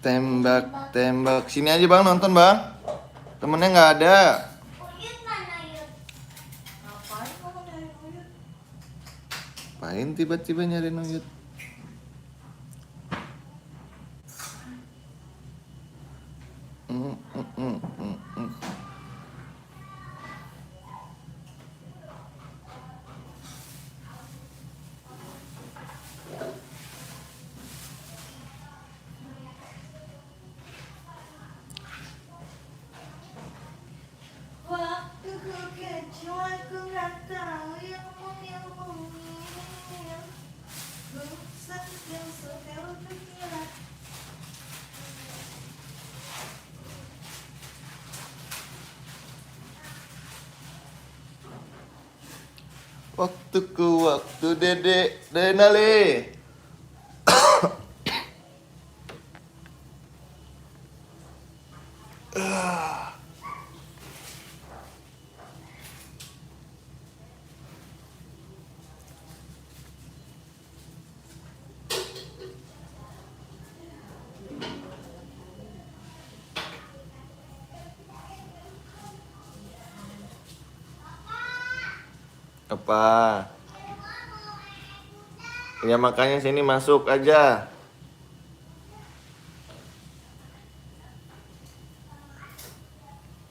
Tembak. Sini aja bang, nonton bang. Temennya nggak ada. Uyut mana Yud? Ngapain kamu nyari Uyut? Ngapain tiba-tiba nyariin Uyut? Waktu ku kecil aku nggak tahu ilmu ini. Ku setel pikiran. Waktu dedek Denali. Apa? Ya makanya sini masuk aja.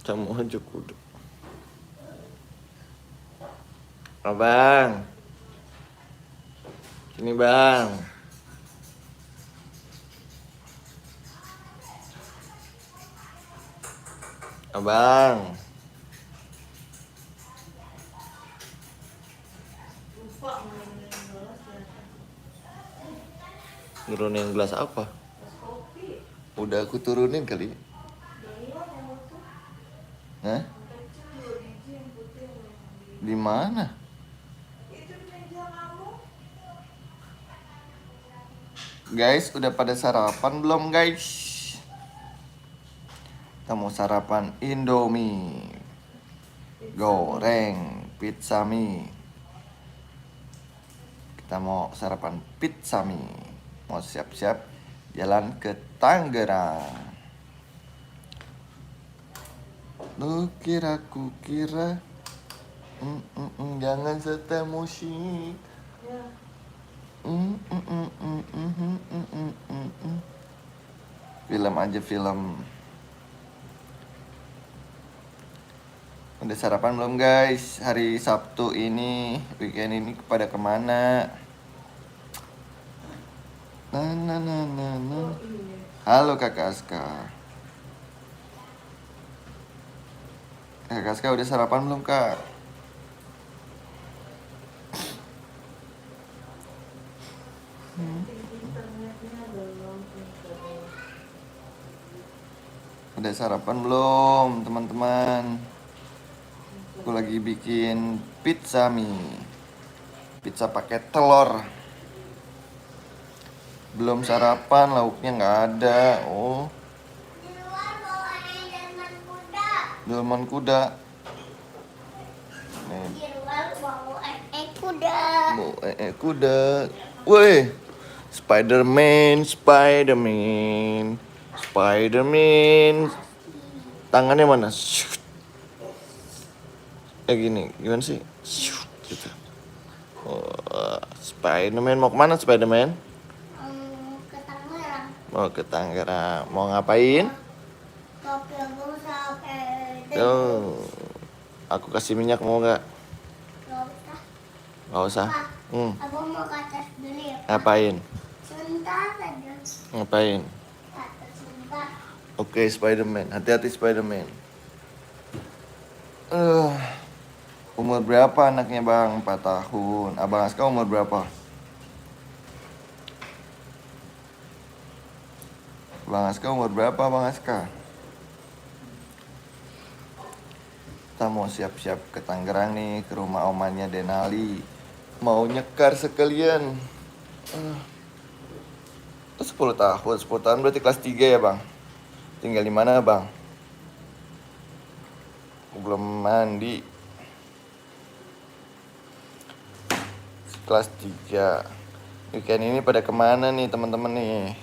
Kamu aja kudu. Abang. Sini bang. Abang. Lupa ngomongin gelas ya. Nurunin gelas apa? Gelas kopi. Udah aku turunin kali. Dari yang itu. Hah? Kecil 2 biji yang putih yang di. Di mana? Itu di meja kamu. Guys, udah pada sarapan belum guys? Kita mau sarapan Indomie goreng pizza mie. Kita mau sarapan pizza mie. Mau siap-siap jalan ke Tangerang. Lu kira ku kira jangan setel musik. Ya. Film aja film. Udah sarapan belum guys? Hari Sabtu ini, weekend ini pada kemana? Nah. Halo kakak Aska. Kakak Aska udah sarapan belum kak? Internetnya belum. Udah sarapan belum teman-teman? Aku lagi bikin pizza mie. Pizza pakai telur. Belum sarapan, lauknya nggak ada. Oh, Di luar bawa delman kuda. delman kuda. Nih, Di luar bawa kuda. kuda. Woi, Spiderman. Tangannya mana? Gini, gimana sih? Gitu. Oh, Spiderman mau kemana Spiderman? Ke Tangerang. Mau ke Tangerang. Mau ngapain? Kopi aku sampai. Oh, aku kasih minyak mau nggak? Gak usah. Nggak usah. Abang mau ke atas dulu ya. Pak? Ngapain? Sebentar saja. Ngapain? Ke atas sebentar. Oke, Spiderman. Hati-hati Spiderman. Umur berapa anaknya bang? 4 tahun. Abang Aska umur berapa? Bang Aska umur berapa Bang Aska? Kita mau siap-siap ke Tangerang nih, ke rumah omannya Denali. Mau nyekar sekalian. 10 tahun, 10 tahun berarti kelas 3 ya bang? Tinggal di mana bang? Belum mandi. Kelas 3. Weekend ini pada kemana nih teman-teman nih?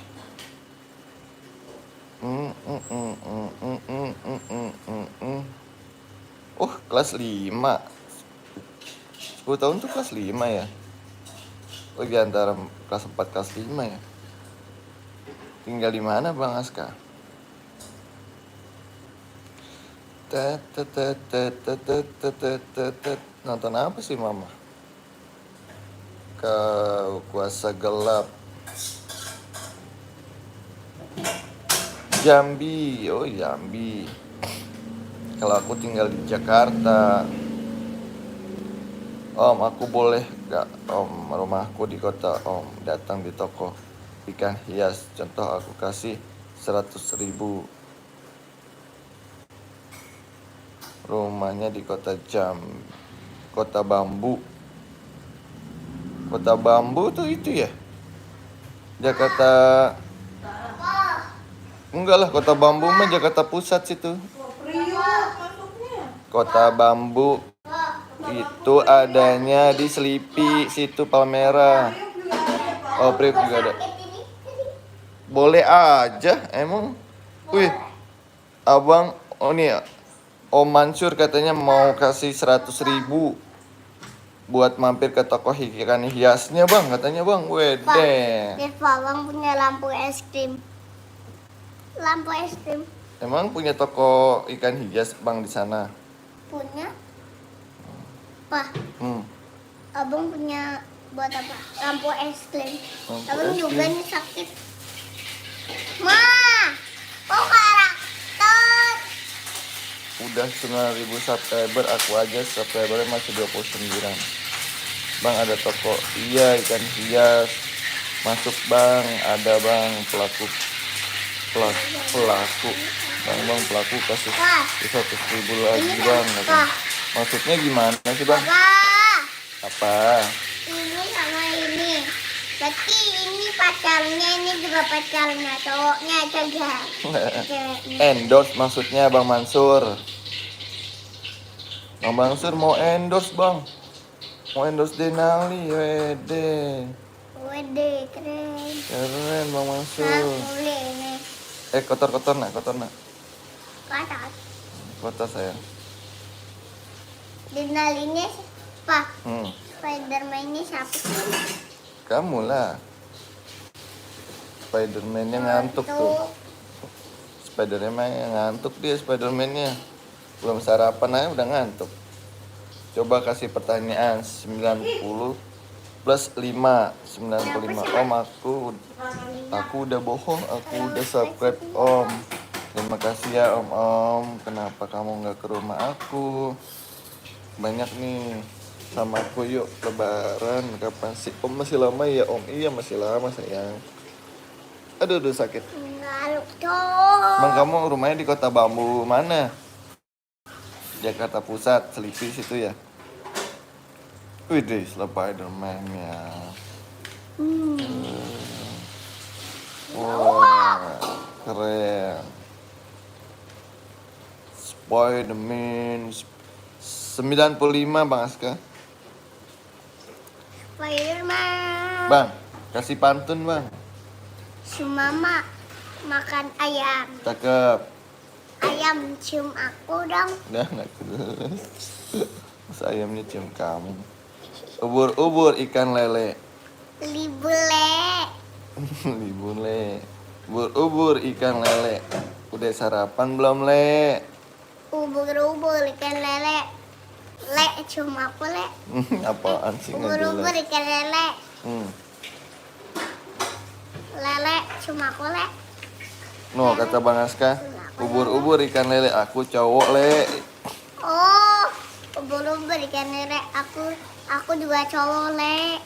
Kelas 5. 10 tahun tuh kelas 5 ya? Oh, di antara kelas 4 kelas 5 ya? Tinggal di mana Bang Aska? Nonton apa sih Mama? Kau kuasa gelap. Jambi, oh Jambi. Kalau aku tinggal di Jakarta. Om, aku boleh gak Om, rumahku di kota Om, datang di toko ikan hias. Contoh aku kasih 100.000. Rumahnya di kota Kota Bambu. Kota Bambu tuh itu ya? Jakarta. Enggak lah, Kota Bambu mah Jakarta Pusat situ. Priuk masuknya. Kota Bambu itu adanya di Selipi, situ Palmera. Priuk juga ada, Pak. Oh, Priok juga ada. Boleh aja, emang. Wih, abang, oh nih, Om Mansur katanya mau kasih 100.000 buat mampir ke toko ikan hiasnya bang, katanya bang. Wede. Pak, Bang punya lampu es krim. Lampu es krim Emang punya toko ikan hias bang di sana? punya. Pak, Hmm. abang punya buat apa? Lampu es krim. Lampu Abang es juga krim. nih sakit. Ma, kok karakter? Udah 9.000 subscriber, aku aja subscribernya masih 29. Bang ada toko, iya ikan hias. Masuk bang, ada bang pelaku. Bang pelaku kasih Wah. 100.000 lagi Ini bang. apa? Maksudnya gimana sih bang? Papa, Apa? ini sama ini. Berarti ini pacarnya, ini juga pacarnya, cowoknya juga. Ceweknya. Endorse maksudnya bang Mansur. Bang Mansur mau endorse bang. Mau endorse Denali, wede. Wede, keren. Keren bang Nah, Mansur. boleh ini. Kotor nak. Katak. Kotor sayang. Denalinya siapa? Hmm. Spiderman-nya siapa sih? Kamu lah. Spiderman-nya ngantuk tuh. Spiderman-nya ngantuk dia, Spiderman-nya. Belum sarapan aja udah ngantuk. Coba kasih pertanyaan. 90 plus 5 95. Om, aku udah bohong, aku udah subscribe Om. Terima kasih ya Om. Kenapa kamu nggak ke rumah aku? Banyak nih sama aku, yuk lebaran. Kapan sih Om? Masih lama ya Om? Iya masih lama sayang. Aduh sakit. Enggak, cowok. Emang kamu rumahnya di Kota Bambu mana? Jakarta Pusat, Selipi situ ya? Wih deh, Spiderman ya. Wah, keren. Spiderman 95 Bang Aska. Spiderman. Bang, kasih pantun bang. Sumama makan ayam. Cakep. Ayam cium aku dong. Udah gak terus. Masa ayamnya cium kamu. Ubur ikan lele. Libule. Libule. Ubur ikan lele. Udah sarapan belum le? Ubur-ubur ikan lele. Le cium aku le. Apaan sih nggak Ubur-ubur jelas? ikan lele. Lele cium aku le. No, kata Bang Aska, ubur ikan lele, aku cowok le. Oh, ubur-ubur ikan lele. Aku juga cowok le.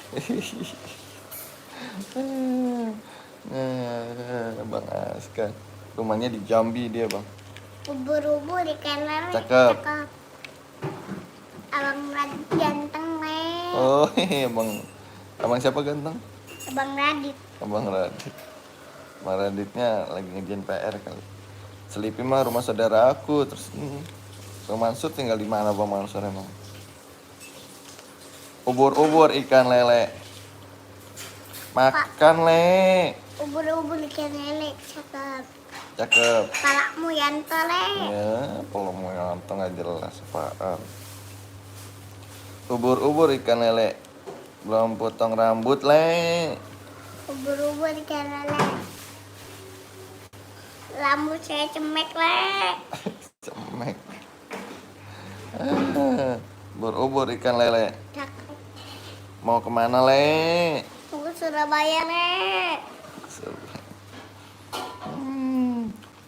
Bang Aska, rumahnya di Jambi dia bang. Ubur-ubur ikan lele. Cakep. Abang Radit ganteng le. Oh iya abang siapa ganteng? Abang Radit. Abang Radit. Bang Raditnya lagi ngerjain PR kali. Selipi mah rumah saudara aku. Terus Bang Mansur tinggal di mana Bang Mansur emang? Ubur ikan lele. Makan le. Ubur-ubur ikan lele. Cakep. Cakep. Kepalamu yang tole. Ya, kalau mau nonton nggak jelas apaan. Ubur-ubur ikan lele. Belum potong rambut, Le. Ubur-ubur ikan lele. Rambut saya cemek, Le. Cemek. Ubur-ubur ikan lele. Cakep. Mau kemana, Le? Tunggu Surabaya, Le.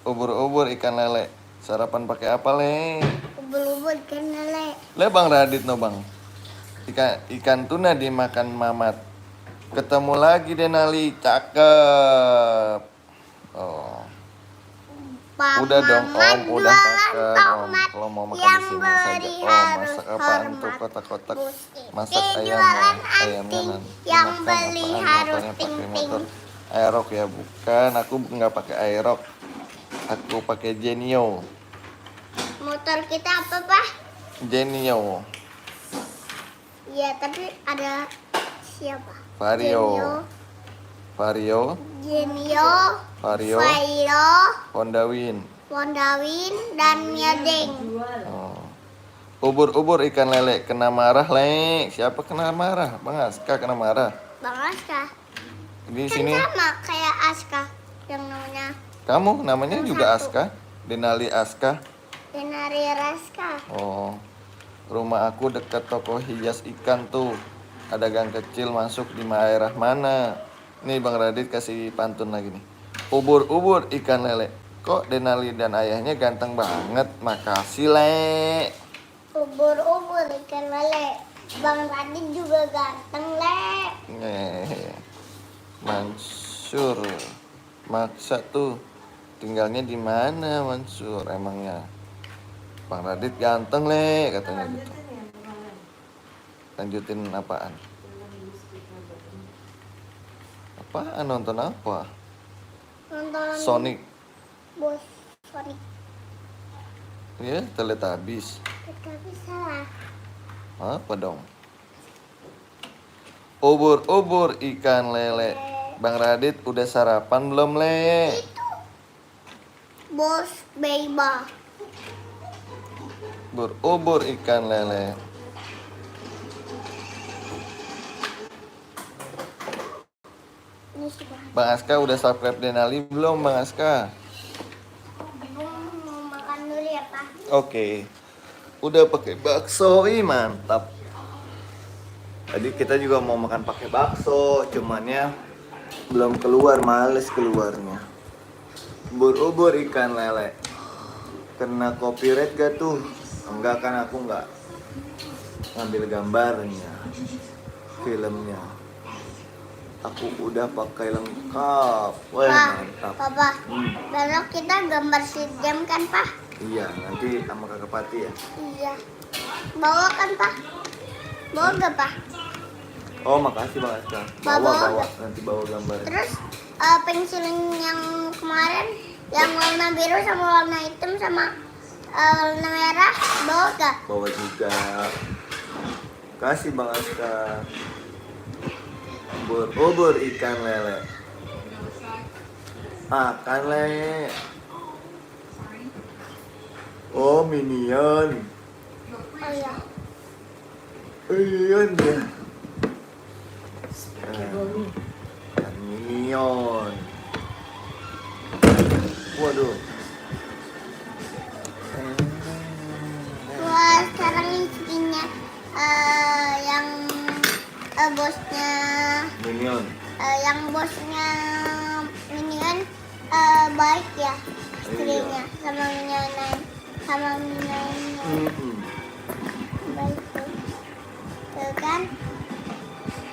Ubur-ubur ikan lele. Sarapan pakai apa, Le? Ubur-ubur ikan lele. Le, Bang Radit no, Bang. Ikan tuna dimakan Mamat. Ketemu lagi Denali, cakep. Oh. Pak Udah dong, Mamat Om, udah jualan makan, Om. tomat Kalau mau makan yang di sini beri saja. Om, harus masak apaan tuh hormat. kotak-kotak? Bus Masak ini ayamnya, jualan ayamnya anting nanti yang makan beli apaan? harus Motornya pakai ting-ting. motor Aerox ya, bukan? Aku nggak pakai Aerox. Aku pakai Genio. Motor kita apa, Pak? Genio. Iya, tapi ada siapa? Vario. Vario. Genio, Vario. Vairo, Honda Win. Wondawin, dan Miadeng. Oh. Ubur-ubur ikan lele kena marah, Le. Siapa kena marah? Bang Aska kena marah. Bang Aska. Di Kan sini sama kayak Aska yang namanya kamu namanya Yang juga satu. Aska, Denali Aska. Denari Raska. Oh. Rumah aku dekat toko hias ikan tuh. Ada gang kecil masuk di daerah mana? Nih Bang Radit kasih pantun lagi nih. Ubur-ubur ikan lele. Kok Denali dan ayahnya ganteng banget? Makasih, Le. Ubur-ubur ikan lele. Bang Radit juga ganteng, Le. Mansur maksa tuh. Tinggalnya di mana Mansur emangnya? Bang Radit ganteng, Le, katanya gitu. Lanjutin apaan? Apaan, nonton apa? Nonton Sonic. Bos Sonic. Ya, Teletubbies. Tapi salah. Apa dong? Ubur-ubur ikan lele. Bang Radit udah sarapan belum, Le? Itu Bos Beba. Ubur-ubur ikan lele. Ini sudah. Bang Aska udah subscribe Denali belum, Bang Aska? Mau makan dulu ya, Pak. Oke. Udah pakai bakso, ih mantap. Tadi kita juga mau makan pakai bakso, cuman ya belum keluar, males keluarnya. Ubur-ubur ikan lele. Kena copyright gak tuh? Enggak kan, aku enggak ngambil gambarnya, filmnya. Aku udah pakai lengkap. Wah, Pak, mantap. Papa, besok kita gambar si jam kan, Pak? Iya, nanti sama Kakak Pati ya. Iya. Bawa kan, Pak? Bawa gak, Pak? Oh, makasih Bang Aska. Bawa. Nanti bawa gambar. Terus pensil yang kemarin yang warna biru sama warna hitam sama warna merah bawa gak? Bawa juga. Kasih Bang Aska. Ubur-ubur ikan lele. Makan, Le. Oh, Minion. Oh iya. Minion ya. Minion. Waduh. Wah, sekarang istrinya yang bosnya Minion. yang bosnya Minion baik ya istrinya sama Minionnya baik tuh kan.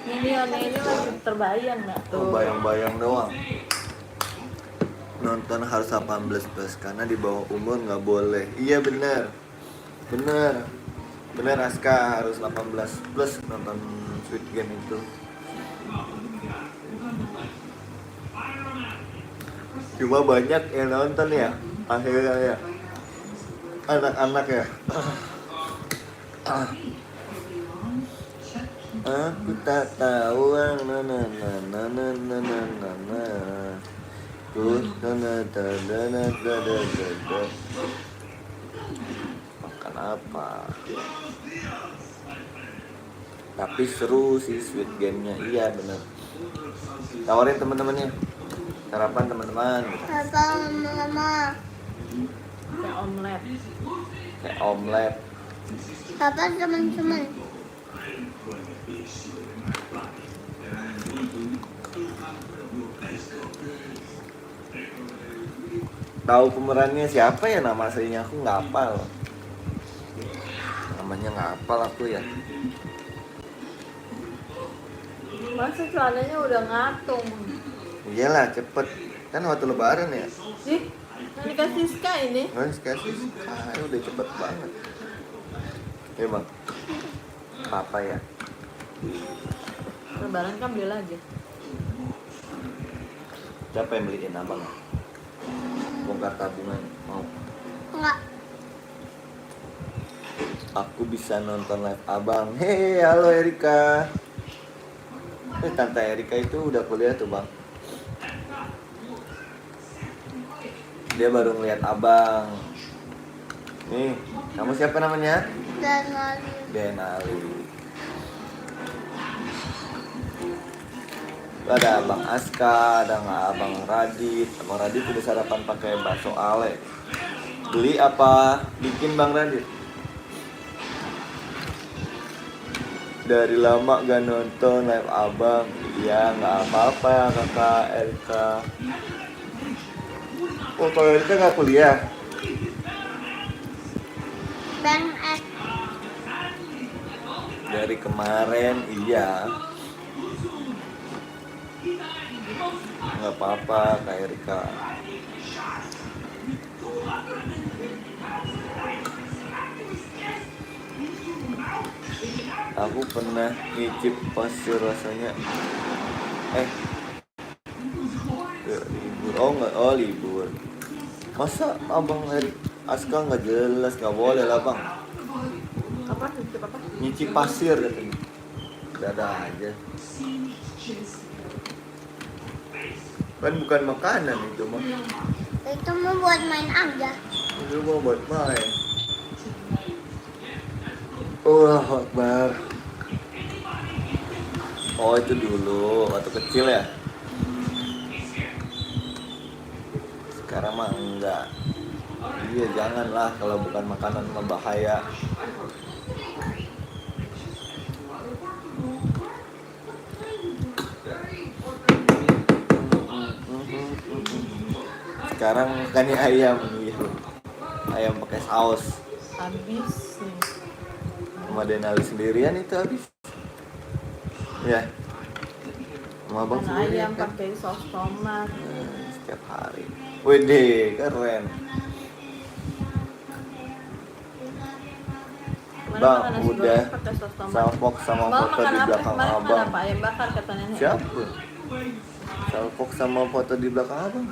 Minionnya ini lagi terbayang nggak Oh, tuh? bayang-bayang doang. Nonton harus 18 plus karena di bawah umur nggak boleh. Iya bener. Bener Aska, harus 18 plus nonton Squid Game itu. Cuma banyak yang nonton ya akhirnya ya. Anak-anak ya. Aku tak tahu Tuh, makan apa? Tapi seru sih Squid Game-nya, iya bener. Tawarin teman-temannya, sarapan teman-teman. Apa mama? Kayak omelet. Kayak omelet. Apa teman-teman? Tahu pemerannya siapa ya, nama aslinya aku nggak hafal. Namanya nggak hafal aku ya. Masa celananya udah ngatung. Iyalah cepet, kan waktu lebaran ya. Ih, yang dikasih Ska ini. Mas kasih, udah cepet banget. Ya bang, apa ya? Lebaran kan beli lagi. Siapa yang beliin abang? Bongkar tabungan mau? Enggak. Aku bisa nonton live abang. Hei, halo Erika. Tante Erika itu udah kuliah tuh bang. Dia baru ngeliat abang. Nih, kamu siapa namanya? Dan lagi. Denali. Ada Abang Aska, ada nggak Abang Radit. Abang Radit udah sarapan pakai bakso ale. Beli apa? Bikin Bang Radit. Dari lama gak nonton live abang. Iya nggak apa-apa kakak Erika. Oh kalau Erika nggak kuliah? PNS. Dari kemarin iya. Nggak apa-apa Kak Erika. Aku pernah ngicip pasir rasanya. Libur. Oh nggak, oh libur. Masa abang Aska nggak jelas, nggak boleh lah bang. Apa? Tutup apa? Nyicip pasir katanya. Ada aja. Kan bukan makanan itu mah. Itu mau buat main aja. Itu mau buat main. Allahu Akbar. Oh itu dulu waktu kecil ya. Sekarang mah enggak. Iya janganlah, kalau bukan makanan mah bahaya. Sekarang makannya ayam gitu. Ayam pakai saus. Habis nih. Sama Denali sendirian itu habis. Ya. Sama abang Makan sendirian ayam kan. pakai saus tomat. Setiap hari. Wede, keren. Kemarin Bang, makan nasi udah goreng pakai saus tomat. salpok sama Bang foto makan di apa? belakang Kemarin makan abang. apa? Ayam bakar kata nenek. Siapa? Salpok sama foto di belakang abang.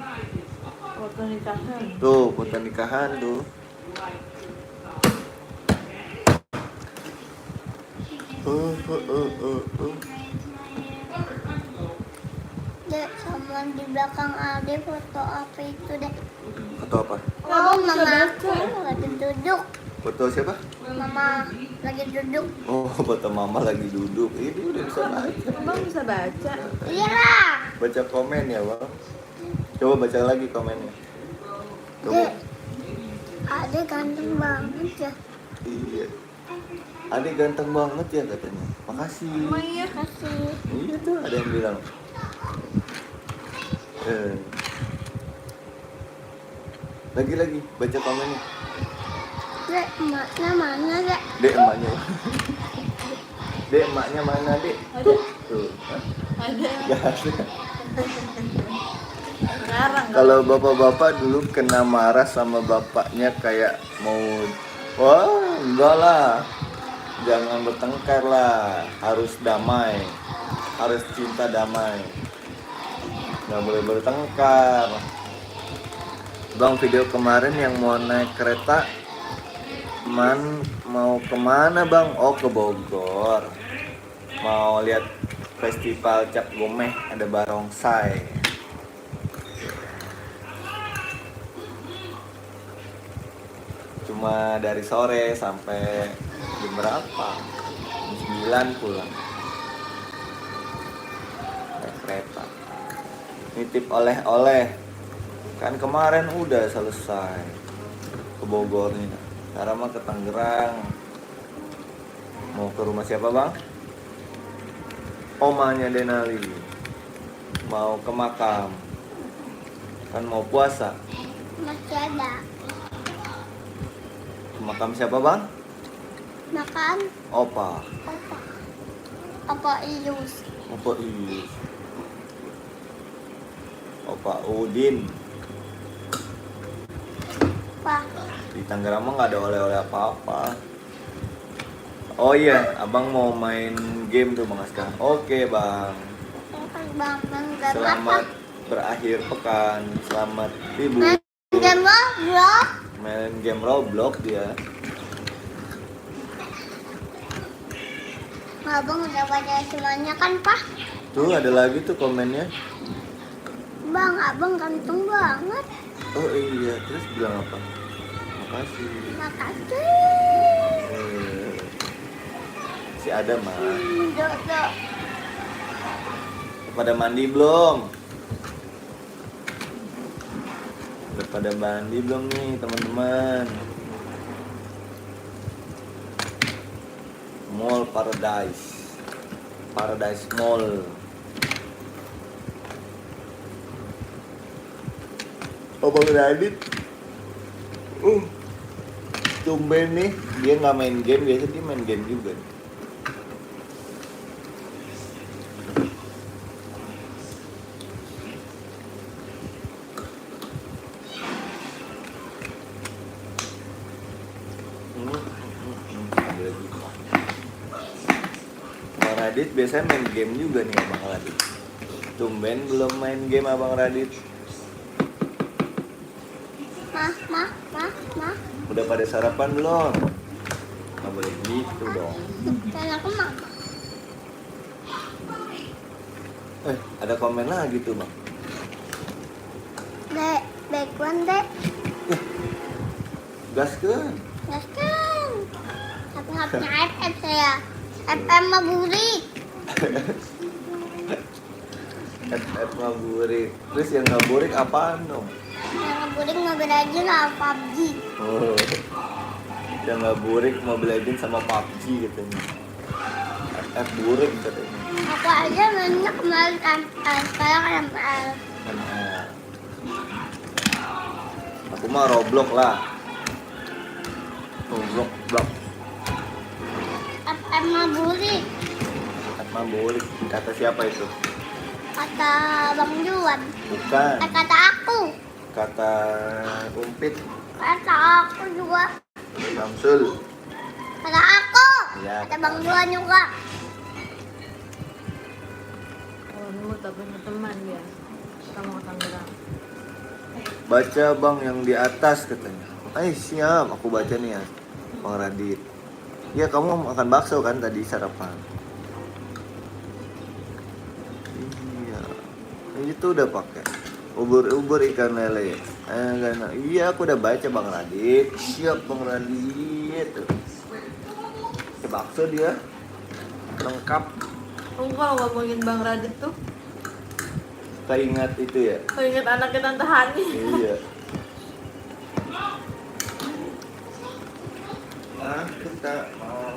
Waktu nikahan. Tuh, foto nikahan tuh. Dek, sama di belakang Ade foto apa itu dek? Foto apa? Oh, mama aku lagi duduk. Foto siapa? Mama lagi duduk. Oh, foto mama lagi duduk. Ini udah bisa baca. Bang bisa baca. Iyalah. Baca komen ya, Bang. Coba baca lagi komennya. Coba. Dek, Ade ganteng banget ya. Iya. Adik ganteng banget ya katanya. Makasih. Emang iya? Kasih. Iya tuh ada yang bilang. Lagi baca komennya. Dek, emaknya mana dek? Dek emaknya. Dek emaknya mana dek? Ada. Tuh. Hah? Ada. Gak ada. Ngarang. Kalau bapak-bapak dulu kena marah sama bapaknya kayak mau, wah enggak lah, jangan bertengkar lah, harus damai, harus cinta damai, nggak boleh bertengkar. Bang, video kemarin yang mau naik kereta, mau kemana bang? Oh ke Bogor, mau lihat festival Cap Gomeh, ada barongsai. Cuma dari sore sampai jam berapa? Jam 9 pulang. Naik kereta. Nitip oleh-oleh. Kan kemarin udah selesai ke Bogornya. Sekarang mah ke Tangerang. Mau ke rumah siapa bang? Omanya Denali. Mau ke makam. Kan mau puasa. Masih ada. Ke makam siapa bang? Makan. Opa. Apa Ius? Opa Ius. Opa Udin. Pak. Di Tangerang mah nggak ada oleh-oleh apa-apa. Oh iya, abang mau main game tuh bang sekarang. Oke bang. Bang, game Selamat apa? berakhir pekan. Selamat libur. Game Roblox. Main game Roblox dia. Abang udah baca semuanya kan, Pak? Tuh ada lagi tuh komennya. Bang, abang ganteng banget. Oh iya, terus bilang apa? Makasih. Makasih. Si ada mah. Dodo. Pada mandi belum? Udah pada mandi belum nih teman-teman? Mall Paradise. Paradise Mall. Abang Radit. Tumben nih, dia nggak main game, biasa dia main game juga. Ada lagi. Abang Radit biasanya main game juga nih Abang Radit. Tumben belum main game Abang Radit. Mah. Udah pada sarapan belum? Nggak boleh gitu dong. Dan aku mah. Ada komen lagi tuh bang. Dek, background dek. Gas kan? Gas kan. Tapi nggak punya FM saya. FM mah burik. FF ngaburik. Terus yang ngaburik apaan dong? Yang burik Mobile Legends lah PUBG. Oh. Yang ngaburik Mobile Legends sama PUBG katanya. FF burik katanya. Aku aja mainnya kemarin ML, sekarang ML. ML. Aku mah Roblox lah. Roblox. FM mah burik. FF ngaburik. Kata siapa itu? Kata Bang Juan. Bukan. Kata aku. Kata Umpit. Kata aku juga. Samsul. Kata aku. Ya, Kata Bang Juan juga. Oh, nunggu tak punya teman dia. Kita mau ke Tangerang. Baca bang yang di atas katanya. Siap, aku baca nih ya, Bang Radit. Ya kamu makan bakso kan tadi sarapan? Iya, itu udah pakai ubur ikan lele. Iya aku udah baca Bang Radit. Siap Bang Radit. Pakai bakso dia lengkap. Kamu kalau ngomongin Bang Radit tuh, Keingat itu ya. kau inget anaknya Tante Hani. Iya. Aku tak mau.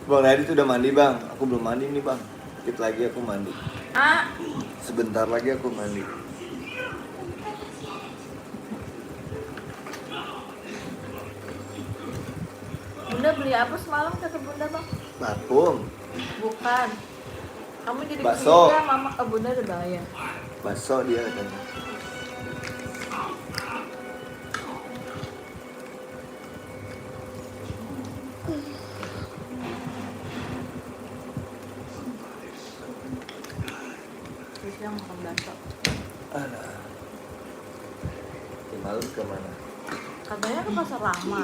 Bang Radit udah mandi bang. Aku belum mandi nih bang. Dikit lagi aku mandi. Ah, Sebentar lagi aku mandi. Bunda beli apa semalam kata Bunda bang? Parfum, Bukan. Kamu jadi Bakso. kesini ya, mama ke Bunda udah bayar. bakso dia katanya. Terus yang makan bakso. Alah. Di malam kemana? Katanya ke pasar lama.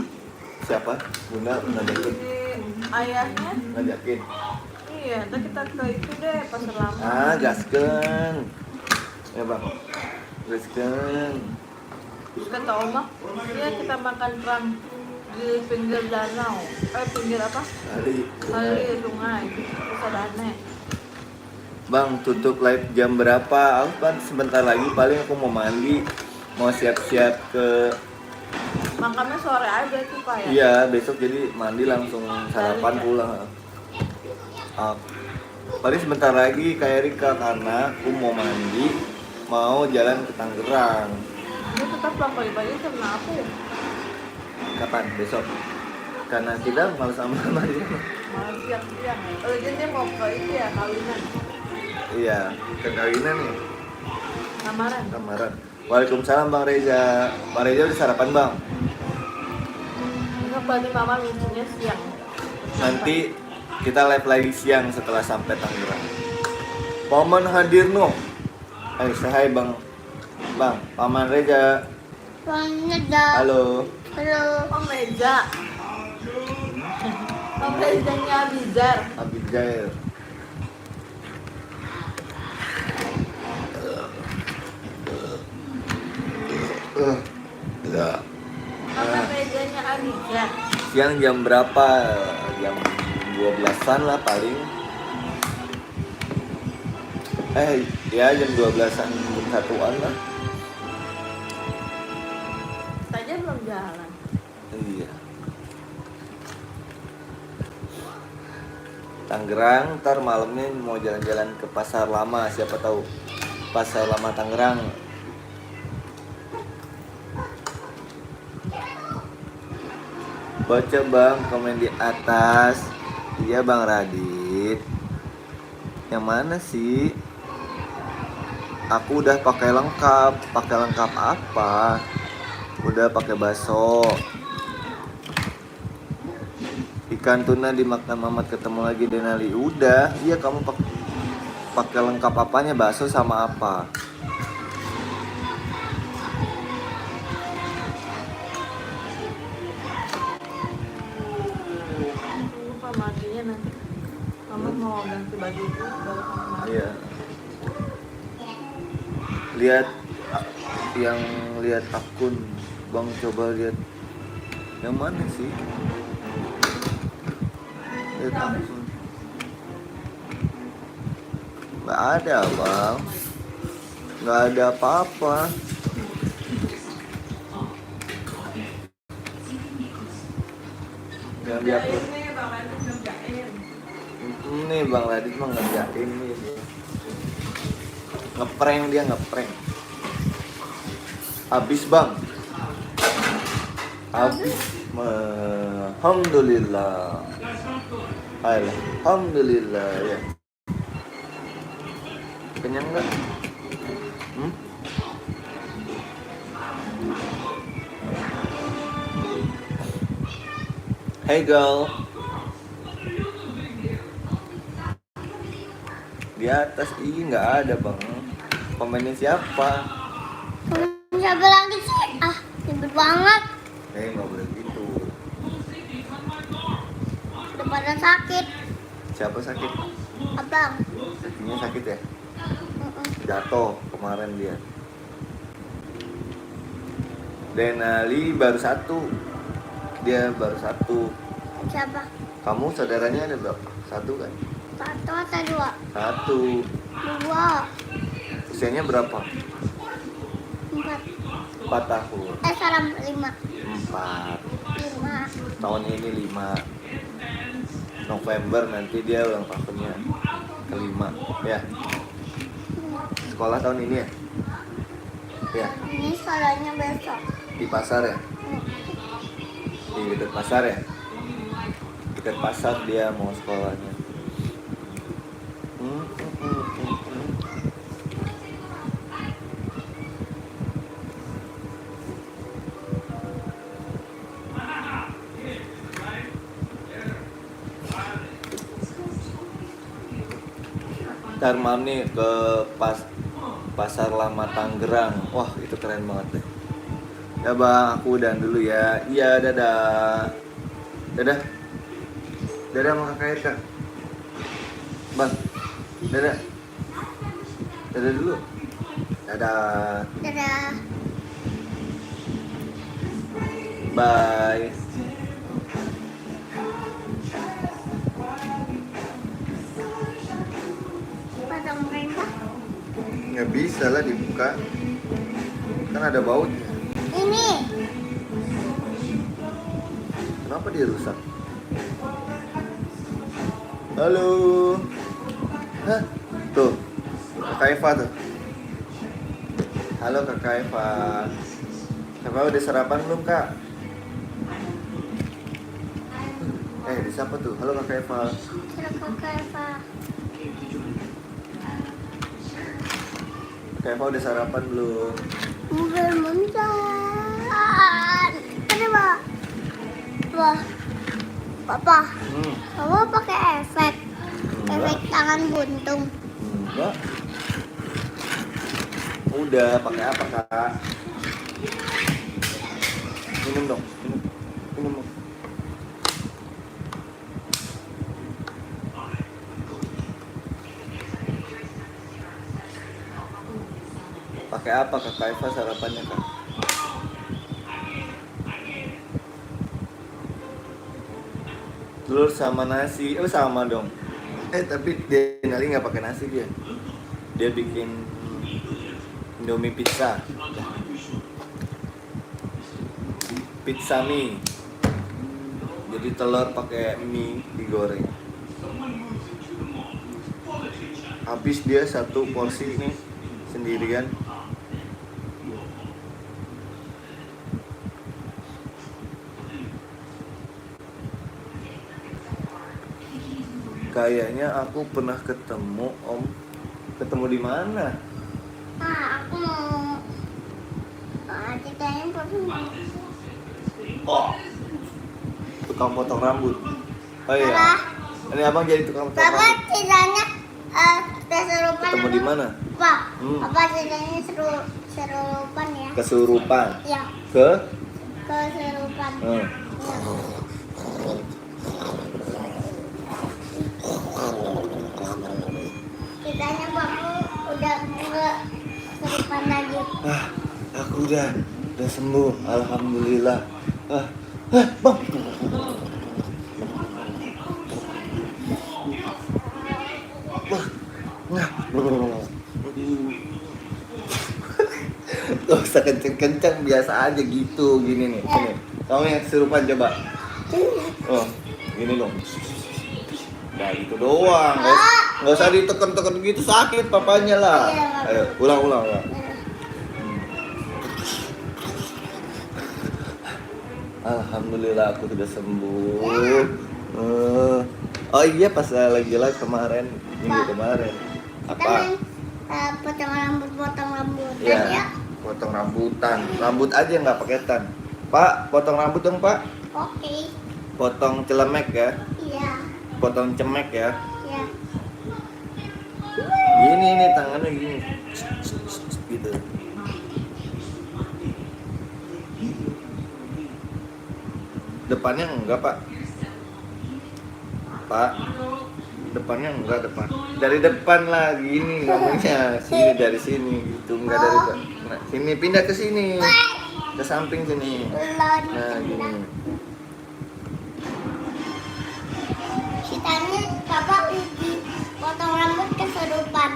Siapa? Bunda ngajakin. Jadi ayahnya, Ngajakin. iya, ntar kita ke itu deh pasar lama. Gasken. Ya bang. Teruskan. Terus kata Oma, ya kita makan kerang di pinggir danau. Pinggir apa? Hari. Kali sungai. Terus ada aneh. Bang, tutup live jam berapa? Aku kan sebentar lagi paling aku mau mandi, mau siap-siap ke. Makamnya sore aja tuh Pak ya? Iya, besok jadi mandi langsung sarapan pulang. Paling sebentar lagi kayak Rika karena aku mau mandi, mau jalan ke Tangerang. Dia tetap pulang pagi-pagi karena aku. Kapan? Besok. Karena kita malas sama dia. Malah siang-siang. Jadi dia mau ke itu ya, kawinan. Iya, ke kawinan nih. Lamaran. Lamaran. Waalaikumsalam Bang Reza. Bang Reza udah sarapan Bang? Enggak, berarti mama lucunya siang. Nanti kita live lagi siang setelah sampai Tangerang. Paman hadir no. Ayo say hi Bang. Bang, Paman Reza. Soalnya Halo. Halo. Om Reza. Om Rezanya Abizar. Abigail. Ya. Om Rezanya Abizar. Siang jam berapa? Jam 12-an lah paling. Ya jam 12-an, jam 1-an lah. Saja belum jalan. Iya. Tangerang, ntar malamnya mau jalan-jalan ke Pasar Lama, siapa tahu. Pasar Lama Tangerang. Baca Bang, komen di atas. Iya Bang Radit. Yang mana sih? Aku udah pakai lengkap. Pakai lengkap apa? Udah pakai bakso. Ikan tuna dimakan Mamat, ketemu lagi Denali. Udah, iya kamu pakai lengkap apanya? Bakso sama apa? Lupa matinya nanti. Mama mau ganti baju itu baru sama mama. Iya. Lihat yang lihat akun Bang, coba lihat yang mana sih? Lihat akun. Nggak ada Bang. Nggak ada apa-apa. Yang di akun. Ini Bang Radit mah ngerjain nih. Ngeprank dia, ngeprank. Habis Bang. Habis. Alhamdulillah. Alhamdulillah ya. Kenyang nggak? Hey girl. Di atas ini nggak ada Bang. Komennya siapa? Siapa lagi sih? Ribet banget. Nggak boleh gitu. Udah pada sakit. Siapa sakit? Abang. Kakinya sakit ya? Jatuh kemarin dia. Denali baru 1. Dia baru 1. Siapa? Kamu saudaranya ada berapa? 1 kan? 1 atau 2? 1. 2. Usianya berapa? 4. 4 tahun. Salam 5. 4. 5. Tahun ini 5. November nanti dia ulang tahunnya ke-5 ya. Sekolah tahun ini ya? Ya, Ini sekolahnya besok. di pasar ya? Di dekat pasar ya? Dekat pasar dia mau sekolahnya. Ntar malam nih ke Pasar Lama Tangerang. Wah, itu keren banget deh. Ya Bang, aku udahan dulu ya. Iya, dadah. Dadah. Dadah sama Kakak Eka. Bang, dadah. Dadah dulu. Dadah. Dadah. Bye. Potong mereka. Nggak bisa lah dibuka. Kan ada bautnya. Ini. Kenapa dia rusak? Halo. Hah? Tuh. Kakak Eva tuh. Halo Kakak Eva. Kakak udah sarapan belum, Kak? Disapa tuh. Halo Kakak Eva. Kakak Eva. Kakak Eva udah sarapan belum? Belum jalan. Ada Pak. Wah. Papa. Papa pakai efek. Efek tangan buntung. Enggak. Udah, pakai apa, Kak? Minum dong. Minum dong. Pakai apa Kakak Eva sarapannya, Kak? Telur sama nasi. Oh, sama dong. Tapi dia Nali nggak pakai nasi dia. Dia bikin Indomie pizza. Pizza mie. Jadi telur pakai mie digoreng. Habis dia satu porsi ini sendirian. Kayaknya aku pernah ketemu Om. Ketemu di mana? Aku mau ceritain Oh, tukang potong rambut. Oh iya. Apa? Ini abang jadi tukang potong Papa rambut. ceritanya keserupan. Ketemu di mana? Pak, Hmm. Papa ceritanya serupan ya. Kesurupan. Ya, keserupan. Hmm. Ceritanya Bapak udah enggak keserupan lagi. Aku udah sembuh, alhamdulillah. Bang. Gak usah kenceng-kenceng, biasa aja gitu, gini nih. Sini. Kamu yang kesurupan coba. Oh, gini dong. Nah gitu doang. Gak usah ditekan-tekan gitu, sakit papanya lah. Ayo, ulang. Alhamdulillah aku sudah sembuh. Oh iya, pas lagi live kemarin, minggu kemarin. Apa? Potong rambut Ya, ya. potong rambutan. Rambut aja nggak pakai tan. Pak, potong rambut dong Pak. Oke. Potong celemek ya. Iya. Potong cemek ya. Iya. Gini nih tangannya gini. Gitu. Depannya enggak Pak. Pak. Depannya enggak depan. Dari depan lah gini ngomongnya. Sini dari sini gitu, enggak dari depan. Nah, sini pindah ke sini. Ke samping sini. Nah, gini. Ceritanya Papa potong rambut kesurupan.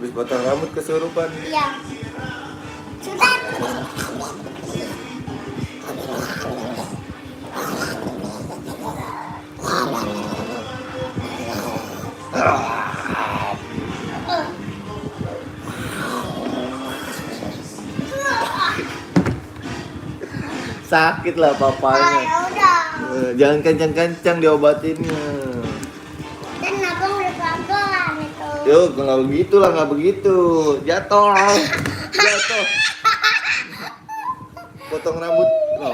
Habis potong rambut kesurupan. Iya. Sudah. Sakit lah papanya. Ya udah. Jangan kencang-kencang diobatinnya. Dan abang udah pelan-pelan itu. Yuk, nggak begitu lah, nggak begitu. Jatuh. Potong rambut. No.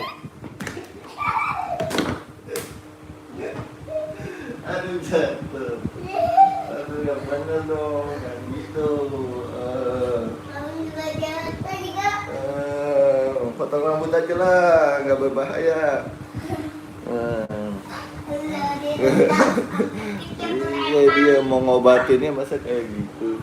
Aduh, jatuh. Aduh, yang bener dong, yang gitu. Abang juga jalan tadi Kak. Potong rambut aja lah, nggak berbahaya. Udah dia Iya, dia mau ngobatinnya masa kayak gitu.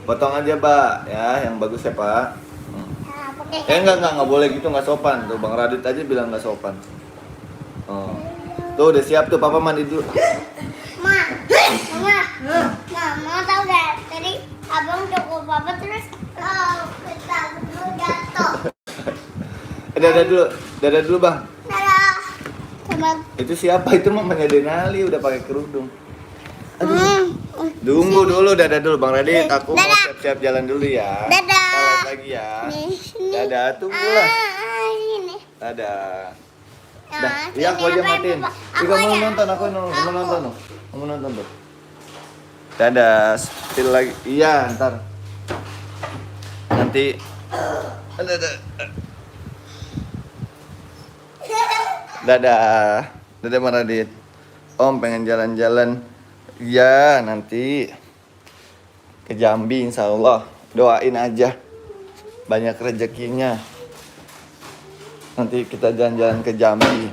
Potong aja Pak ya, yang bagus ya Pak. Nah, pakai Enggak boleh gitu, nggak sopan. Tuh Bang Radit aja bilang nggak sopan. Oh. Tuh udah siap tuh, Papa mandi dulu. Ma, Mama tahu gak? Tadi abang cukup papa terus kita berdua jatuh. Dadah dulu Bang. Dadah. Coba. Itu siapa? Itu mamanya Denali udah pakai kerudung. Tunggu dulu, dadah dulu Bang Radit. Aku mau Dadah. siap-siap jalan dulu ya. Dadah. Kita live lagi ya. Sini. Dadah, tunggulah. Ini. Dadah. Nah, Dah, iya aku sini aja apa yang matiin. Papa? Ika mau aja. nonton, aku mau nonton tuh. Mau nonton tuh. Dadah, spill lagi. Iya, ntar. Nanti. Dadah. Dadah Bang Radit. Om pengen jalan-jalan. Iya, nanti ke Jambi insya Allah. Doain aja. Banyak rezekinya. Nanti kita jalan-jalan ke Jambi.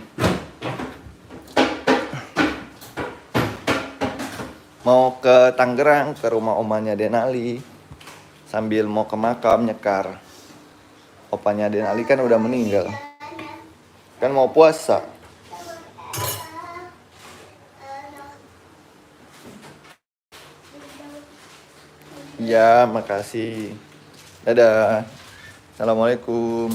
Mau ke Tangerang, ke rumah omanya Denali. Sambil mau ke makam nyekar. Opanya Denali kan udah meninggal. Kan mau puasa. Ya, makasih. Dadah. Assalamualaikum.